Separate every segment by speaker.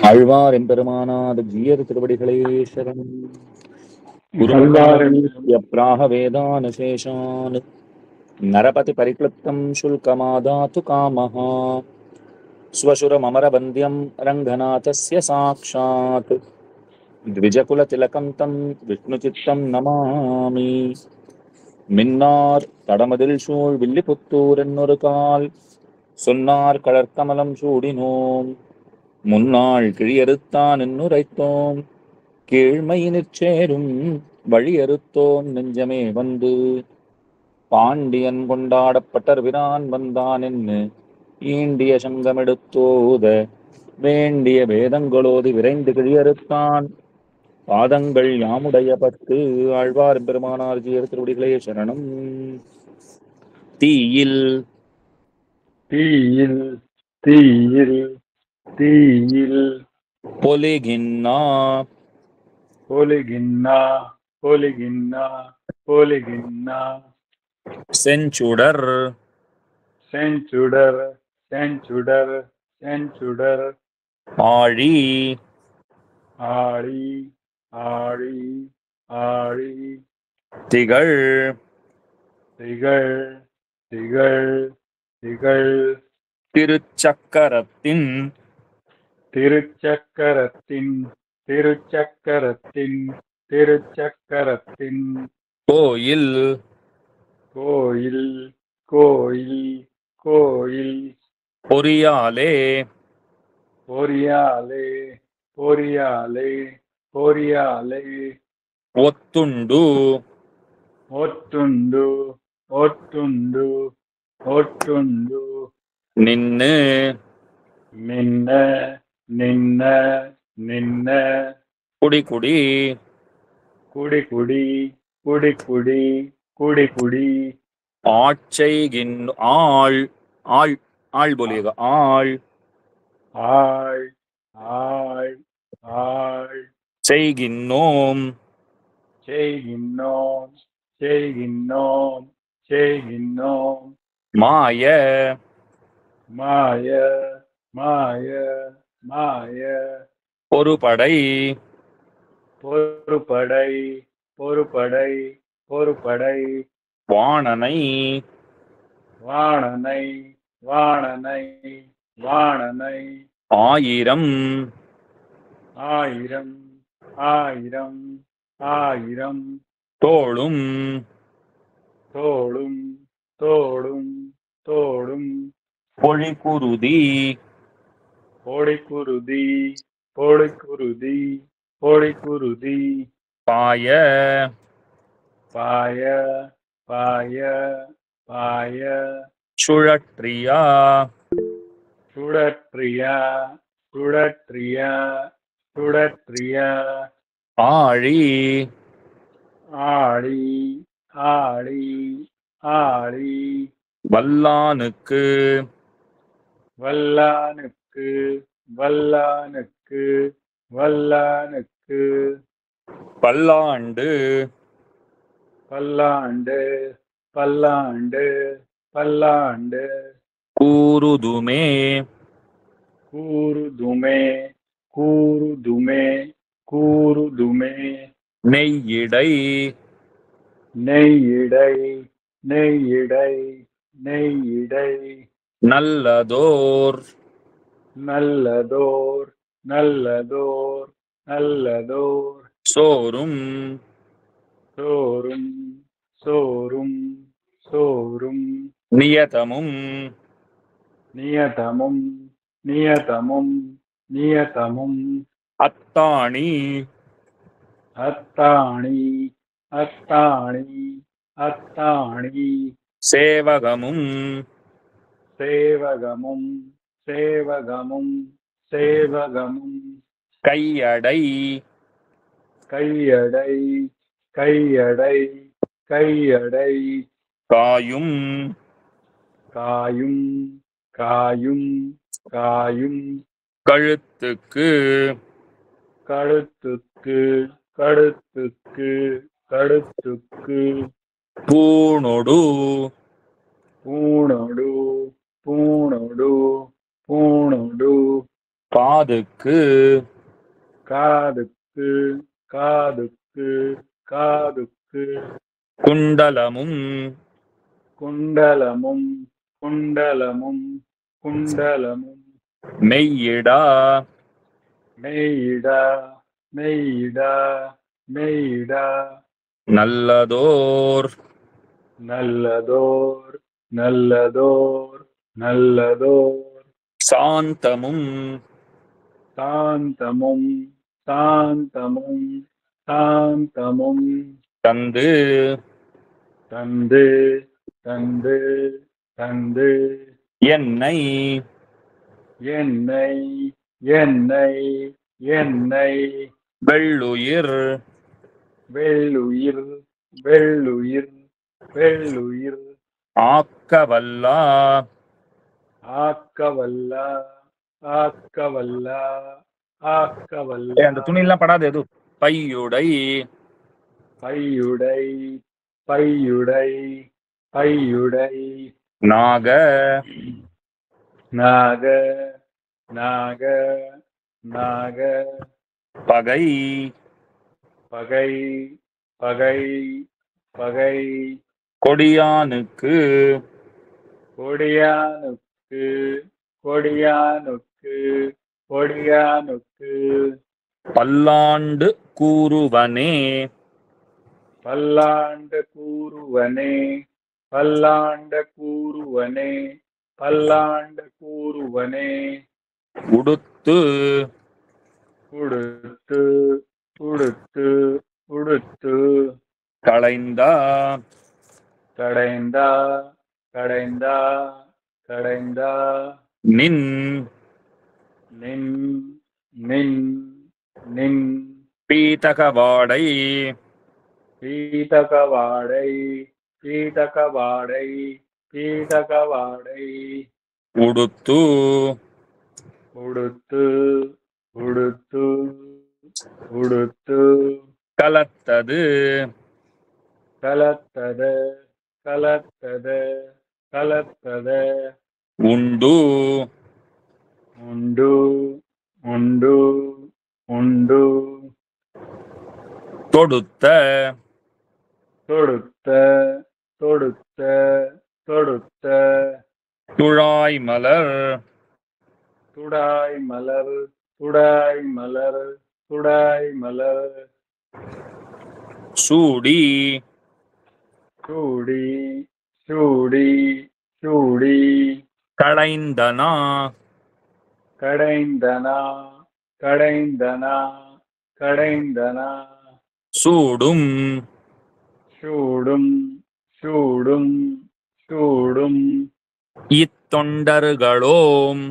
Speaker 1: ஆழ்வார் எம்பெருமானார் ஜீயர் திருவடிகளே சரணம். குருப்ராக வேதானசேஷான் நரபதி பரிக்ளுப்தம் சுல்கமாதாது காமஹ ஸ்வசுரமரவந்தியம் ரங்கநாதஸ்ய சாக்ஷாத் த்விஜகுலதிலகம் தம் விஷ்ணுசித்தம் நமாமி. மின்னார் தடமதில் சூழ் வில்லிபுத்தூர் என்னொரு கால் சொன்னார் கழற்கமலம் சூடினோம் முன்னாள் கிழியறுத்தான் என்னுரைத்தோம் கீழ்மையினிற் சேரும் வழியறுத்தோம் நெஞ்சமே வந்து பாண்டியன் கொண்டாடப்பட்டர் பிரான் வந்தான் என்று ஈண்டிய சங்கமெடுத்தோத வேண்டிய வேதங்களோது விரைந்து கிழியறுத்தான் பாதங்கள் யாமுடைய பத்து. ஆழ்வார் பெருமானார் ஜீயர் திருவடிகளே சரணம். தீயில்
Speaker 2: தீயில் தீயில் தீயில்
Speaker 1: பொலிகின்னா
Speaker 2: பொலிகின்னா பொலிகின்னா பொலிகின்னா
Speaker 1: செஞ்சுடர்
Speaker 2: செஞ்சுடர் செஞ்சுடர் செஞ்சுடர்
Speaker 1: ஆழி
Speaker 2: ஆழி ஆழி ஆழி
Speaker 1: திகழ்
Speaker 2: திகழ் திகழ் திகழ்
Speaker 1: திருச்சக்கரத்தின்
Speaker 2: திருச்சக்கரத்தின் திருச்சக்கரத்தின் திருச்சக்கரத்தின்
Speaker 1: கோயில்
Speaker 2: கோயில் கோயில் கோயில்
Speaker 1: பொறியாலே
Speaker 2: பொறியாலே பொறியாலே பொறியாலே
Speaker 1: ஒத்துண்டு
Speaker 2: ஒட்டுண்டு ஒட்டுண்டு ஒட்டுண்டு
Speaker 1: நின்னு
Speaker 2: நின்ன நின்ன நின்ன
Speaker 1: குடிகுடி
Speaker 2: குடி குடி குடி குடி குடி குடி
Speaker 1: ஆட்சைகின் ஆள் ஆள் ஆள் बोलिएगा ஆள்
Speaker 2: ஆள் ஆள் ஆள்
Speaker 1: செய்கின்னோம்
Speaker 2: செய்கின்னோம் செய்கின்னோம் செய்கின்னோம்
Speaker 1: மாய
Speaker 2: மாய மாய மாய
Speaker 1: பொறுபடை
Speaker 2: பொறுபடை பொறுபடை பொறுபடை
Speaker 1: வாணனை
Speaker 2: வாணனை வாணனை வாணனை
Speaker 1: ஆயிரம்
Speaker 2: ஆயிரம் ஆயிரம் ஆயிரம்
Speaker 1: தோளும்
Speaker 2: தோளும் தோளும் தோளும்
Speaker 1: பொழிகுருதி
Speaker 2: பொடிக்குருதி பொடிக்குருதி பொடிக்குருதி
Speaker 1: பாய
Speaker 2: பாய பாய பாய
Speaker 1: சுழற்றியா
Speaker 2: சுடற்றியா சுடற்றியா சுடற்றியா
Speaker 1: ஆழி
Speaker 2: ஆழி ஆழி ஆழி
Speaker 1: வல்லானுக்கு
Speaker 2: வல்லானுக்கு வல்லானுக்கு வல்லானுக்கு
Speaker 1: பல்லாண்டு
Speaker 2: பல்லாண்டு பல்லாண்டு பல்லாண்டு
Speaker 1: கூறுதுமே
Speaker 2: கூறுதுமே கூறுதுமே கூறுதுமே
Speaker 1: நெய்யிடை
Speaker 2: நெய்யிடை நெய்யிடை நெய்யிடை
Speaker 1: நல்லதோர்
Speaker 2: நல்லதோர் நல்லதோர் நல்லதோர்
Speaker 1: சோறும்
Speaker 2: சோறும் சோறும் சோறும்
Speaker 1: நியதமும்
Speaker 2: நியதமும் நியதமும் நியதமும்
Speaker 1: அத்தாணி
Speaker 2: அத்தாணி அத்தாணி அத்தாணி
Speaker 1: சேவகமும்
Speaker 2: சேவகமும் சேவகமும் சேவகமும்
Speaker 1: கையடை
Speaker 2: கையடை கையடை கையடை
Speaker 1: காயும்
Speaker 2: காயும் காயும் காயும்
Speaker 1: கழுத்துக்கு
Speaker 2: கழுத்துக்கு கழுத்துக்கு கழுத்துக்கு
Speaker 1: பூணொடு
Speaker 2: பூணொடு பூணொடு பூணொடு
Speaker 1: காதுக்கு
Speaker 2: காதுக்கு காதுக்கு காதுக்கு
Speaker 1: குண்டலமும்
Speaker 2: குண்டலமும் குண்டலமும் குண்டலமும்
Speaker 1: மெய்யிடா
Speaker 2: மெய்யிடா மெய்யிடா மெய்யிடா
Speaker 1: நல்லதோர்
Speaker 2: நல்லதோர் நல்லதோர் நல்லதோர்
Speaker 1: சாந்தமும்
Speaker 2: சாந்தமும் சாந்தமும் சாந்தமும்
Speaker 1: தந்து
Speaker 2: தந்து தந்து தந்து
Speaker 1: என்னை
Speaker 2: என்னை என்னை என்னை
Speaker 1: வெள்ளுயிர்
Speaker 2: வெள்ளுயிர் வெள்ளுயிர் வெள்ளுயிர்
Speaker 1: ஆக்கவல்லா
Speaker 2: ஆக்கவல்ல ஆக்கவல்ல ஆக்கவல்ல
Speaker 1: அந்த துணியெல்லாம் படாது எது பையுடை
Speaker 2: பையுடை பையுடை பையுடை
Speaker 1: நாக
Speaker 2: நாக நாக நாக
Speaker 1: பகை
Speaker 2: பகை பகை பகை
Speaker 1: கொடியானுக்கு
Speaker 2: கொடியானுக்கு கொடியானுக்கு கொடியானுக்கு
Speaker 1: பல்லாண்டு கூறுவனே
Speaker 2: பல்லாண்டு கூறுவனே பல்லாண்டு கூறுவனே பல்லாண்டு கூறுவனே
Speaker 1: உடுத்து
Speaker 2: உடுத்து உடுத்து உடுத்து
Speaker 1: களைந்தா
Speaker 2: கடைந்தா கடைந்தா கடைந்தா
Speaker 1: நின்
Speaker 2: நின் நின் நின்
Speaker 1: பீதகவாடை
Speaker 2: பீதகவாடை பீதகவாடை பீதகவாடை
Speaker 1: உடுத்து
Speaker 2: உடுத்து உடுத்து உடுத்து
Speaker 1: கலத்தது
Speaker 2: கலத்தது கலத்தது கலத்தது
Speaker 1: உண்டு
Speaker 2: உண்டு உண்டு உண்டு
Speaker 1: தொடுத்த
Speaker 2: தொடுத்த தொடுத்த தொடுத்த
Speaker 1: துழாய் மலர்
Speaker 2: துடாய் மலர் துடாய் மலர் துடாய் மலர்
Speaker 1: சூடி
Speaker 2: சூடி சூடி சூடி
Speaker 1: களைந்தனா
Speaker 2: கடைந்தனா கடைந்தனா கடைந்தனா
Speaker 1: சூடும்
Speaker 2: சூடும் சூடும் சூடும்
Speaker 1: இத்தொண்டர்களோம்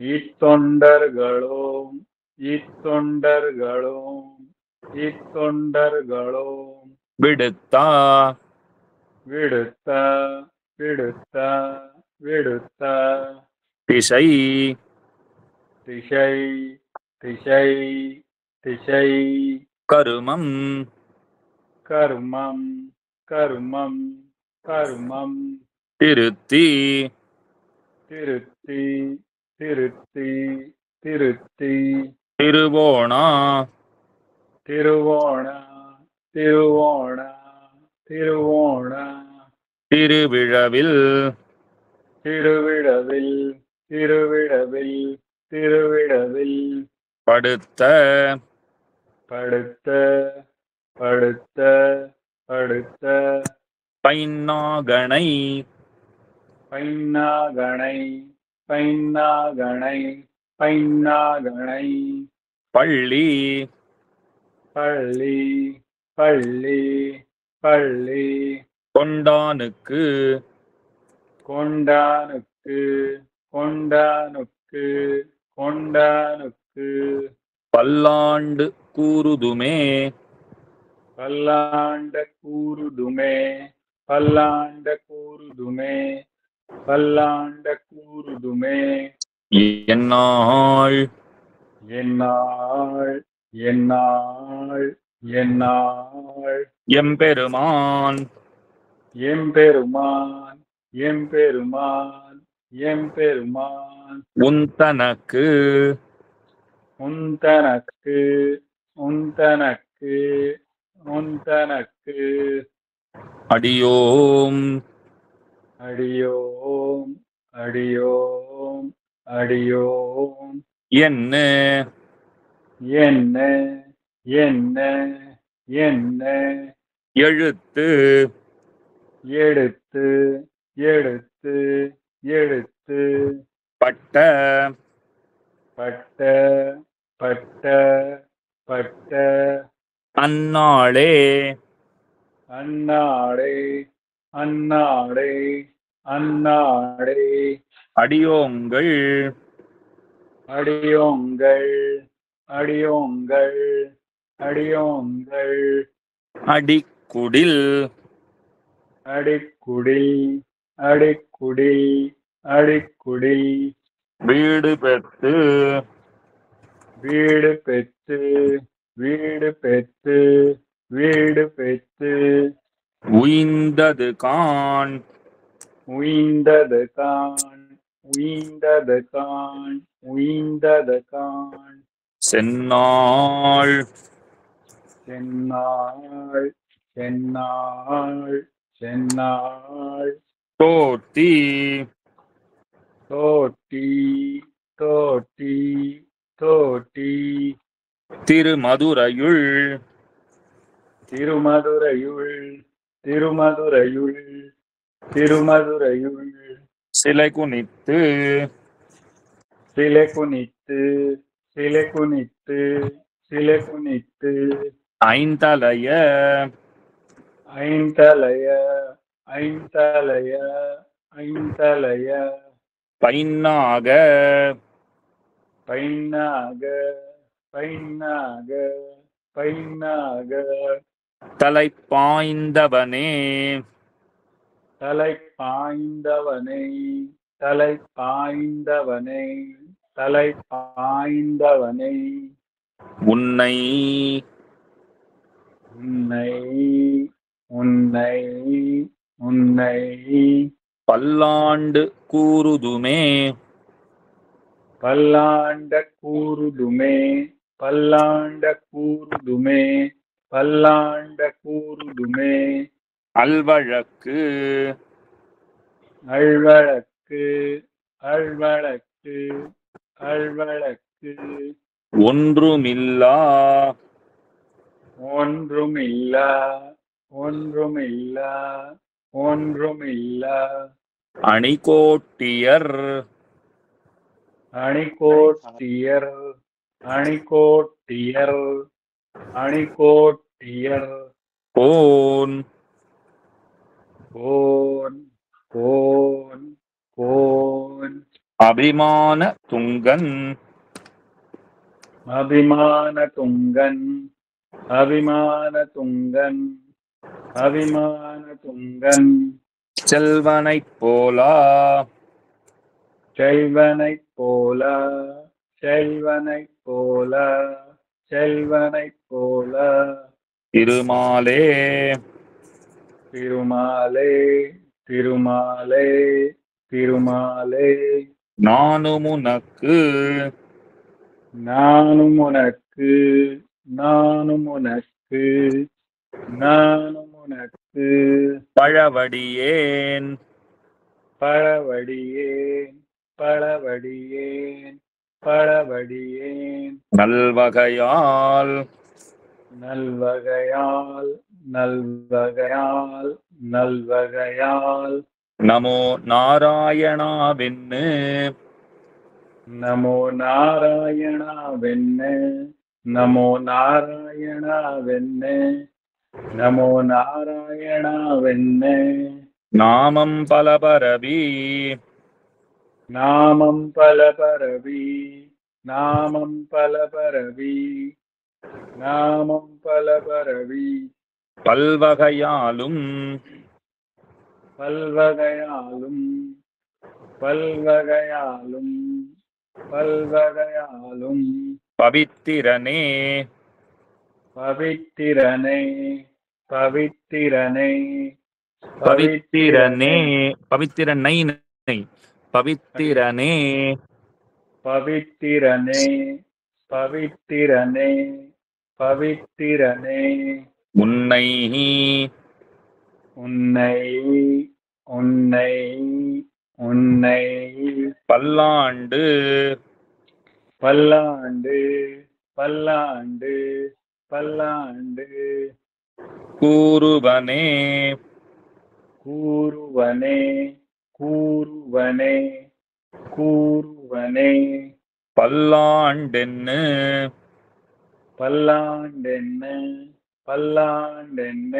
Speaker 2: இத்தொண்டர்களோம் இத்தொண்டர்களோம் இத்தொண்டர்களோம்
Speaker 1: விடுத்தா
Speaker 2: விடுத்த விடுத்த விடுத்த
Speaker 1: திசை
Speaker 2: திசை திசை திசை
Speaker 1: கருமம்
Speaker 2: கர்மம் கர்மம் கர்மம்
Speaker 1: திருத்தி
Speaker 2: திருத்தி திருத்தி திருத்தி
Speaker 1: திருவோணா
Speaker 2: திருவோண திருவோண திருவோண
Speaker 1: திருவிழவில்
Speaker 2: திருவிழவில் திருவிழவில் திருவிழவில்
Speaker 1: படுத்த
Speaker 2: படுத்த படுத்த படுத்த
Speaker 1: பைன்னாகணை
Speaker 2: பைன்னாகணை பைன்னாகணை பைன்னாகணை
Speaker 1: பள்ளி
Speaker 2: பள்ளி பள்ளி பள்ளி
Speaker 1: கொண்டானுக்கு
Speaker 2: கொண்டானுக்கு கொண்டானுக்கு கொண்டானுக்கு
Speaker 1: பல்லாண்டு கூறுதுமே
Speaker 2: பல்லாண்ட கூறுதுமே பல்லாண்ட கூறுதுமே பல்லாண்ட கூறுதுமே
Speaker 1: என்னாள்
Speaker 2: என்னாள் என்னாள் என்னாள்
Speaker 1: எம்பெருமான்
Speaker 2: எம்பெருமான் எம்பெருமான் எம்பெருமான்
Speaker 1: உந்தனக்கு
Speaker 2: உந்தனக்கு உந்தனக்கு உந்தனக்கு
Speaker 1: அடியோம்
Speaker 2: அடியோம் அடியோம் அடியோம்
Speaker 1: என்ன
Speaker 2: என்ன என்ன என்ன
Speaker 1: எழுத்து
Speaker 2: எடுத்து எடுத்து எடுத்து
Speaker 1: பட்ட
Speaker 2: பட்ட பட்ட பட்ட
Speaker 1: அந்நாளே
Speaker 2: அன்னாடே அன்னாடே அன்னாடே
Speaker 1: அடியோங்கள்
Speaker 2: அடியோங்கள் அடியோங்கள் அடியோங்கள்
Speaker 1: அடிக்குடில்
Speaker 2: அடிக்குடில் அடிக்குடில் அடிக்குடில்
Speaker 1: வீடு பெற்று
Speaker 2: வீடு பெற்று வீடு பெற்று வீடு பெற்று
Speaker 1: உய்ந்தது கான்
Speaker 2: உய்ந்தது கான் உய்ந்தது கான் உய்ந்தது கான்
Speaker 1: சென்னாள்
Speaker 2: சென்னாள் சென்னாள் சென்னாள்
Speaker 1: தோட்டி
Speaker 2: தோட்டி தோட்டி தோட்டி
Speaker 1: திருமதுரையுள்
Speaker 2: திருமதுரையுள் திருமதுரையுள் திருமதுரையுள்
Speaker 1: சிலை குனித்து
Speaker 2: சிலை குனித்து சிலை குனித்து சிலை குனித்து
Speaker 1: ஐந்தலைய
Speaker 2: ஐந்தலைய ஐந்தலைய ஐந்தலைய
Speaker 1: பைன்னாக
Speaker 2: பைன்னாக பைன்னாக பைன்னாக
Speaker 1: தலை பாய்ந்தவனே
Speaker 2: தலை பாய்ந்தவனை தலை பாய்ந்தவனை தலை பாய்ந்தவனை
Speaker 1: உன்னை
Speaker 2: உன்னை உன்னை உன்னை
Speaker 1: பல்லாண்டு கூறுதுமே
Speaker 2: பல்லாண்ட கூறுதுமே பல்லாண்ட கூறுதுமே பல்லாண்ட கூறுதுமே
Speaker 1: அல்வழக்கு
Speaker 2: அழ்வழக்கு அழ்வழக்கு அழ்வழக்கு
Speaker 1: ஒன்றுமில்லா
Speaker 2: ஒன்றுமில்லா ஒன்றுமில்லா ஒன்றுமில்லா
Speaker 1: அணிகோட்டியர்
Speaker 2: அணிகோட்டியர் அணிகோட்டியர் அணிகோட்டியர்
Speaker 1: கோன்
Speaker 2: கோன் கோன் கோன்
Speaker 1: அபிமான துங்கன்
Speaker 2: அபிமான துங்கன் அபிமான துங்கன் அபிமான துங்கன்
Speaker 1: செல்வனைப் போலா
Speaker 2: செல்வனைப் போல செல்வனைப் போல செல்வனைப் போல
Speaker 1: திருமாலே
Speaker 2: திருமாலே திருமாலே திருமாலே
Speaker 1: நானும் உனக்கு
Speaker 2: நானும் உனக்கு நானும் உனக்கு நானும் உனக்கு
Speaker 1: பழவடியேன்
Speaker 2: பழவடியேன் பழவடியேன் பழவடியேன்
Speaker 1: நல்வகையால்
Speaker 2: நல்வகையால் நல்வகையால் நல்வகையால்
Speaker 1: நமோ நாராயணாவென்னு
Speaker 2: நமோ நாராயணாவென்னு நமோ நாராயணாவென்னு நமோ நாராயணாவென்னு
Speaker 1: நாமம் பலபரவி
Speaker 2: நாமம் பலபரவி நாமம் பலபரவி நாமம் பலபரவி
Speaker 1: பல்வகையாலும்
Speaker 2: பல்வகையாலும் பல்வகையாலும் பல்வகையாலும்
Speaker 1: பவித்திரனே
Speaker 2: பவித்திரனே பவித்திரனே
Speaker 1: பவித்திரனே பவித்திரனை பவித்திரனே
Speaker 2: பவித்திரனே பவித்திரனே பவித்திரனே
Speaker 1: உன்னை
Speaker 2: உன்னை உன்னை உன்னை
Speaker 1: பல்லாண்டு
Speaker 2: பல்லாண்டு பல்லாண்டு பல்லாண்டு
Speaker 1: கூறுவனே
Speaker 2: கூறுவனே கூறுவனே கூறுவனே
Speaker 1: பல்லாண்டென்னு
Speaker 2: பல்லாண்டென்ன பல்லாண்டென்ன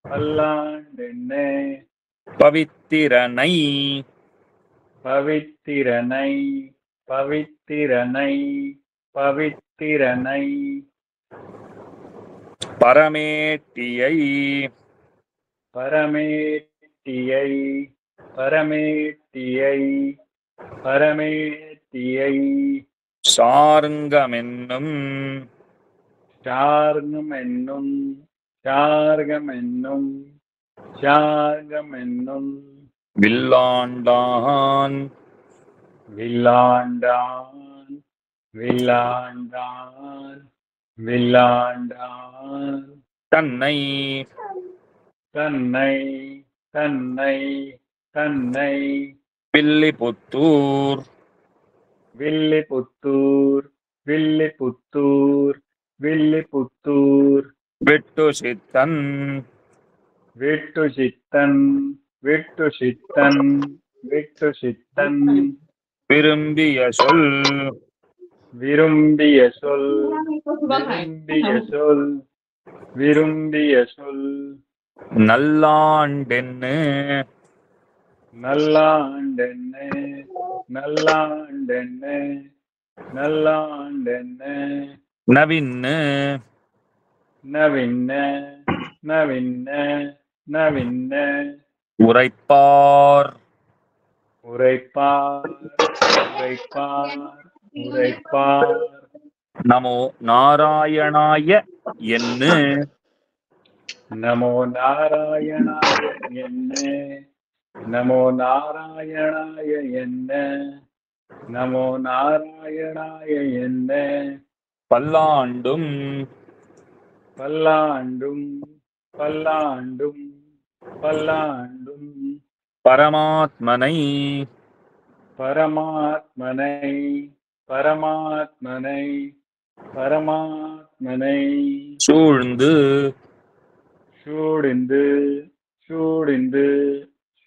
Speaker 2: பல்லாண்டென்ன
Speaker 1: பவித்திரனை
Speaker 2: பவித்திரனை பவித்திரனை பவித்திரனை
Speaker 1: பரமேட்டியை
Speaker 2: பரமேட்டியை பரமேட்டியை பரமேட்டியை
Speaker 1: சார்ங்கமென்னும்
Speaker 2: சார்கமென்னும் சார்கமென்னும் சார்கமென்னும்
Speaker 1: வில்லாண்டான்
Speaker 2: வில்லாண்டான் வில்லாண்டான் வில்லாண்டான்
Speaker 1: தன்னை
Speaker 2: தன்னை தன்னை தன்னை
Speaker 1: வில்லிபுத்தூர்
Speaker 2: வில்லிபுத்தூர் வில்லிபுத்தூர் வில்லிபுத்தூர்
Speaker 1: விட்டுசித்தன்
Speaker 2: விட்டுசித்தன் விட்டுசித்தன் விட்டுசித்தன்
Speaker 1: விரும்பிய சொல்
Speaker 2: விரும்பிய சொல் விரும்பிய சொல் விரும்பிய சொல்
Speaker 1: நல்லாண்டென்னு
Speaker 2: நல்லாண்டென்ன நல்லாண்டென்ன நல்லாண்டென்ன
Speaker 1: நவின்னு
Speaker 2: நவின்ன நவின்ன நவின்ன
Speaker 1: உரைப்பார்
Speaker 2: உரைப்பார் உரைப்பார் உரைப்பார்
Speaker 1: நமோ நாராயணாய என்று
Speaker 2: நமோ நாராயணாய என்ன நமோ நாராயணாய என்ன நமோ நாராயணாய என்ன
Speaker 1: பல்லாண்டும்
Speaker 2: பல்லாண்டும் பல்லாண்டும் பல்லாண்டும்
Speaker 1: பரமாத்மனை
Speaker 2: பரமாத்மனை பரமாத்மனை பரமாத்மனை
Speaker 1: சூழ்ந்து
Speaker 2: சூடிந்து சூடிந்து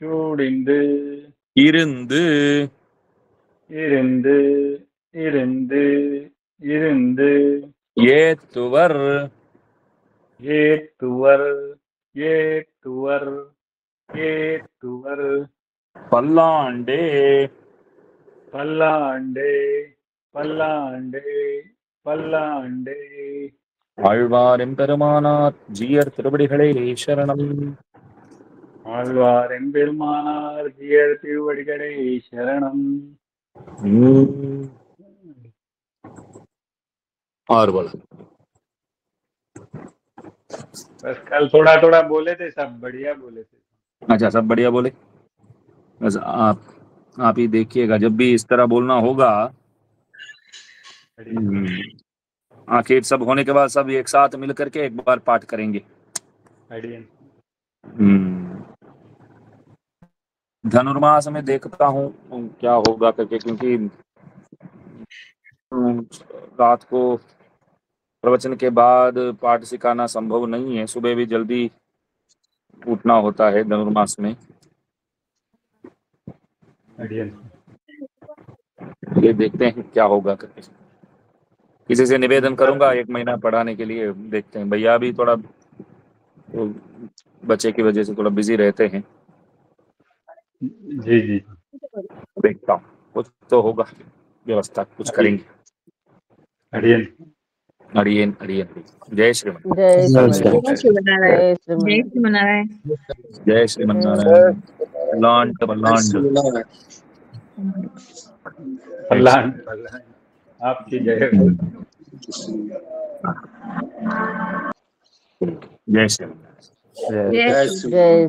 Speaker 2: சூடிந்து
Speaker 1: இருந்து
Speaker 2: இருந்து இருந்து இருந்து
Speaker 1: ஏத்துவர்
Speaker 2: ஏத்துவர் ஏத்துவர் ஏத்துவர்
Speaker 1: பல்லாண்டே
Speaker 2: பல்லாண்டே பல்லாண்டே பல்லாண்டே
Speaker 1: ஆழ்வார் எம்பெருமானார் ஜீயர் திருவடிகளே சரணம்.
Speaker 2: ஆழ்வார் எம்பெருமானார் ஜீயர் திருவடிகளே शरणम।
Speaker 1: और बोला
Speaker 2: बस कल थोड़ा थोड़ा बोले थे, सब बढ़िया बोले थे।
Speaker 1: अच्छा, सब बढ़िया बोले। बस आप ही देखिएगा, जब भी इस तरह बोलना होगा, आखिर सब होने के बाद सब एक साथ मिल करके एक बार पाठ करेंगे। धनुर्मास में देखता हूँ क्या होगा करके, क्योंकि रात को प्रवचन के बाद पाठ सिखाना संभव नहीं है, सुबह भी जल्दी उठना होता है धनुर्मास में। ये देखते हैं क्या होगा करके। किसी से निवेदन करूंगा 1 महीना पढ़ाने के लिए, देखते हैं। भैया भी थोड़ा तो बच्चे की वजह से थोड़ा बिजी रहते हैं।
Speaker 2: जी जी
Speaker 1: देखता हूँ, कुछ तो होगा व्यवस्था, कुछ करेंगे।
Speaker 2: अड़ियन
Speaker 1: अड़ियन अड़ियन। जय श्रीमन।
Speaker 3: जय
Speaker 4: जय
Speaker 3: श्रीमन
Speaker 4: श्रीमनारायण।
Speaker 3: जय श्रीमन
Speaker 1: जय श्रीमन्नारायण। लांड लांड।
Speaker 2: अल्लाह आपकी जय हो।
Speaker 1: जय श्रीमन।
Speaker 4: जय
Speaker 3: जय